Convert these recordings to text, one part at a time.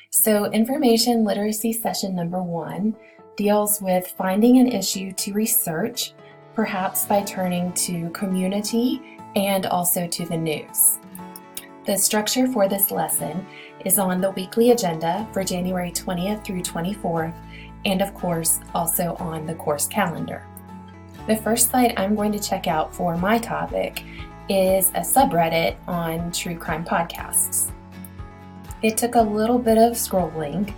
So information literacy session number 1 deals with finding an issue to research, perhaps by turning to community and also to the news. The structure for this lesson is on the weekly agenda for January 20th through 24th, and of course also on the course calendar. The first site I'm going to check out for my topic is a subreddit on true crime podcasts. It took a little bit of scrolling,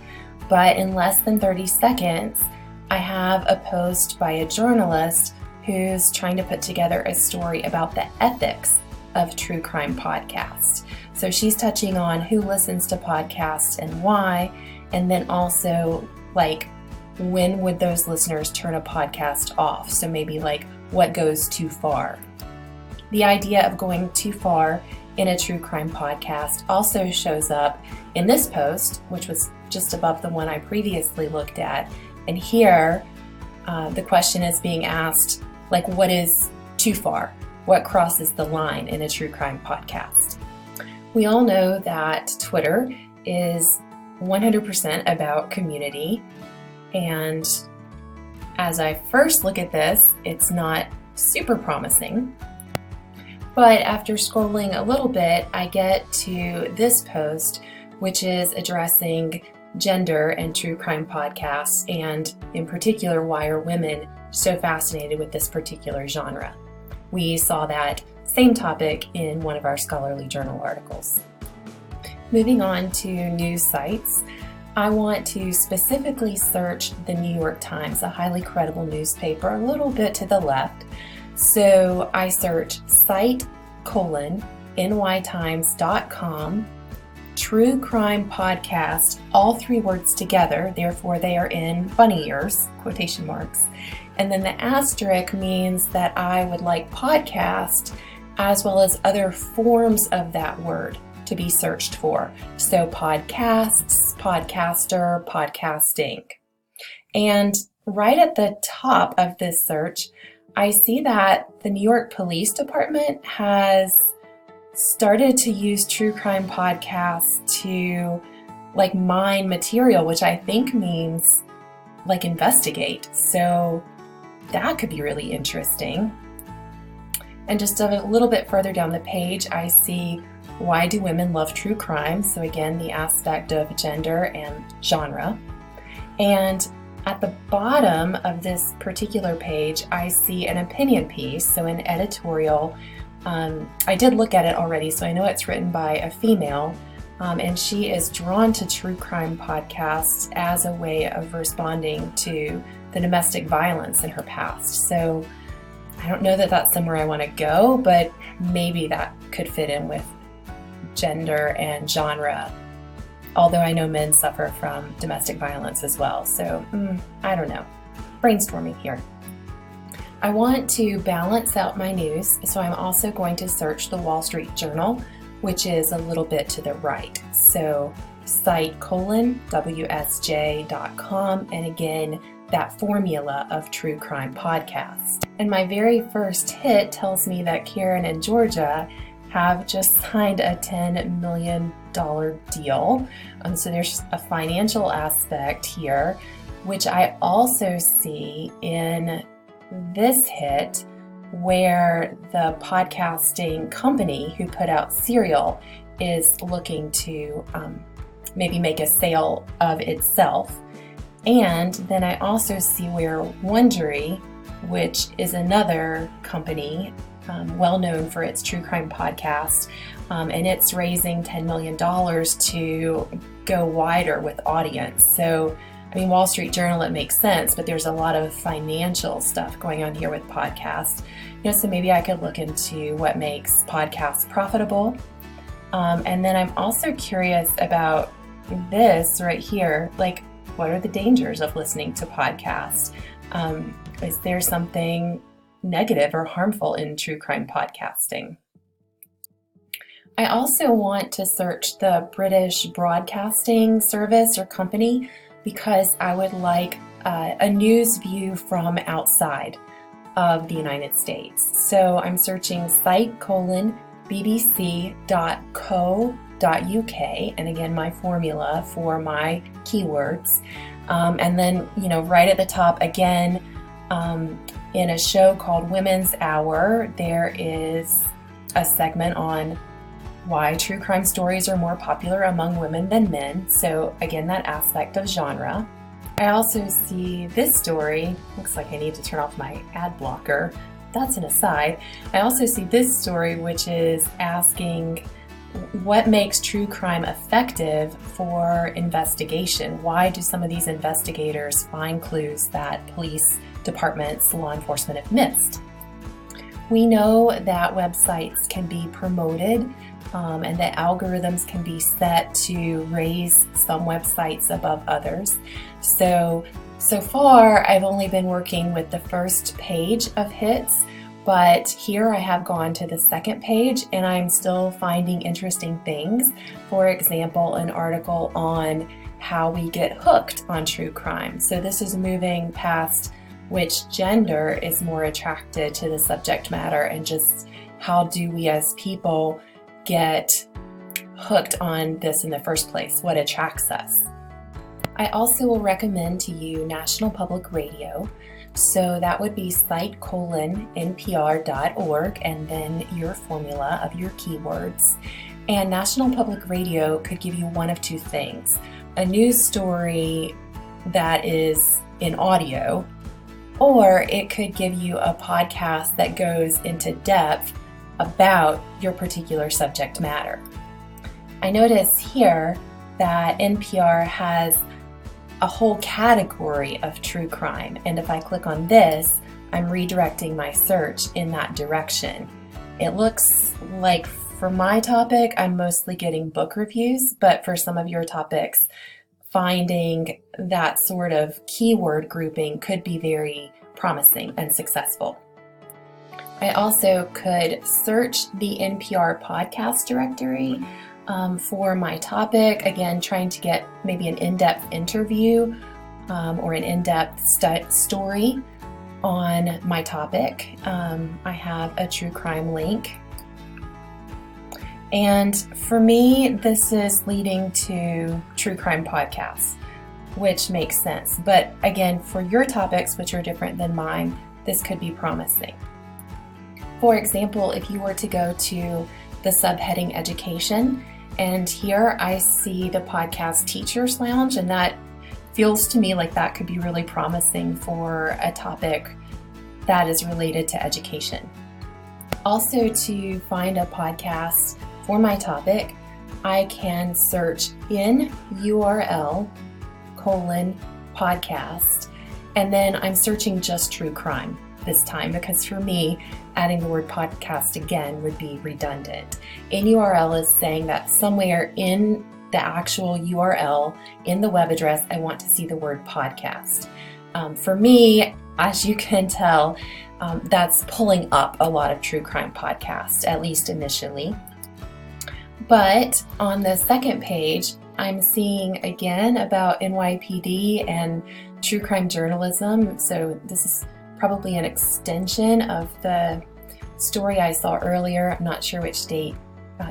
but in less than 30 seconds, I have a post by a journalist who's trying to put together a story about the ethics of true crime podcasts. So she's touching on who listens to podcasts and why, and then also when would those listeners turn a podcast off? So maybe what goes too far. The idea of going too far in a true crime podcast also shows up in this post, which was just above the one I previously looked at. And here, the question is being asked, what is too far? What crosses the line in a true crime podcast? We all know that Twitter is 100% about community. And as I first look at this, it's not super promising. But after scrolling a little bit, I get to this post, which is addressing gender and true crime podcasts, and in particular, why are women so fascinated with this particular genre? We saw that same topic in one of our scholarly journal articles. Moving on to news sites, I want to specifically search the New York Times, a highly credible newspaper, a little bit to the left. So I search site:nytimes.com, true crime podcast, all 3 words together, therefore they are in bunny ears, quotation marks. And then the asterisk means that I would like podcast as well as other forms of that word to be searched for. So podcasts, podcaster, podcasting. And right at the top of this search, I see that the New York Police Department has started to use true crime podcasts to mine material, which I think means investigate. So that could be really interesting. And just a little bit further down the page, I see why do women love true crime? So again, the aspect of gender and genre. And at the bottom of this particular page, I see an opinion piece, so an editorial. I did look at it already, so I know it's written by a female, and she is drawn to true crime podcasts as a way of responding to the domestic violence in her past. So I don't know that that's somewhere I want to go, but maybe that could fit in with gender and genre, although I know men suffer from domestic violence as well. So I don't know. Brainstorming here. I want to balance out my news, so I'm also going to search the Wall Street Journal, which is a little bit to the right. So site:WSJ.com, and again, that formula of true crime podcast. And my very first hit tells me that Karen and Georgia have just signed a $10 million deal. So there's a financial aspect here, which I also see in this hit, where the podcasting company who put out Serial is looking to maybe make a sale of itself. And then I also see where Wondery, which is another company well known for its true crime podcast, and it's raising $10 million to go wider with audience. So, Wall Street Journal, it makes sense, but there's a lot of financial stuff going on here with podcasts. So maybe I could look into what makes podcasts profitable. And then I'm also curious about this right here, what are the dangers of listening to podcasts? Is there something negative or harmful in true crime podcasting? I also want to search the British Broadcasting Service or company because I would like a news view from outside of the United States. So I'm searching site:/BBC.co and again, my formula for my keywords. And then, right at the top, again, in a show called Women's Hour, there is a segment on why true crime stories are more popular among women than men. So again, that aspect of genre. I also see this story. Looks like I need to turn off my ad blocker. That's an aside. I also see this story, which is asking what makes true crime effective for investigation. Why do some of these investigators find clues that police departments, law enforcement have missed? We know that websites can be promoted and that algorithms can be set to raise some websites above others. So far, I've only been working with the first page of hits, but here I have gone to the second page and I'm still finding interesting things. For example, an article on how we get hooked on true crime. So this is moving past which gender is more attracted to the subject matter and just how do we as people get hooked on this in the first place, what attracts us. I also will recommend to you National Public Radio. So that would be site:/npr.org and then your formula of your keywords. And National Public Radio could give you one of two things: a news story that is in audio, or it could give you a podcast that goes into depth about your particular subject matter. I notice here that NPR has a whole category of true crime, and if I click on this, I'm redirecting my search in that direction. It looks like for my topic, I'm mostly getting book reviews, but for some of your topics, finding that sort of keyword grouping could be very promising and successful. I also could search the NPR podcast directory for my topic, again, trying to get maybe an in-depth interview or an in-depth story on my topic. I have a true crime link. And for me, this is leading to true crime podcasts, which makes sense. But again, for your topics, which are different than mine, this could be promising. For example, if you were to go to the subheading education, and here I see the podcast Teachers Lounge, and that feels to me like that could be really promising for a topic that is related to education. Also, to find a podcast for my topic, I can search in URL:podcast, and then I'm searching just true crime this time, because for me, adding the word podcast again would be redundant. In URL is saying that somewhere in the actual URL, in the web address, I want to see the word podcast. For me, as you can tell, that's pulling up a lot of true crime podcasts, at least initially. But on the second page, I'm seeing again about NYPD and true crime journalism. So this is probably an extension of the story I saw earlier. I'm not sure which date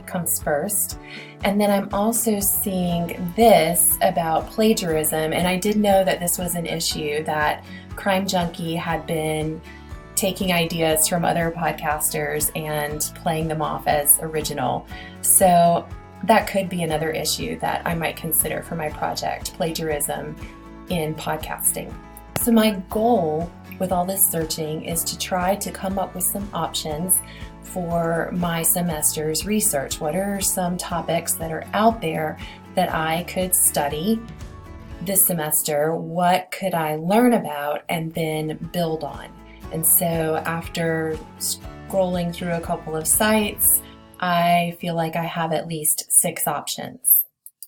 comes first. And then I'm also seeing this about plagiarism. And I did know that this was an issue, that Crime Junkie had been taking ideas from other podcasters and playing them off as original. So that could be another issue that I might consider for my project, plagiarism in podcasting. So my goal with all this searching is to try to come up with some options for my semester's research. What are some topics that are out there that I could study this semester? What could I learn about and then build on? And so after scrolling through a couple of sites, I feel like I have at least 6 options.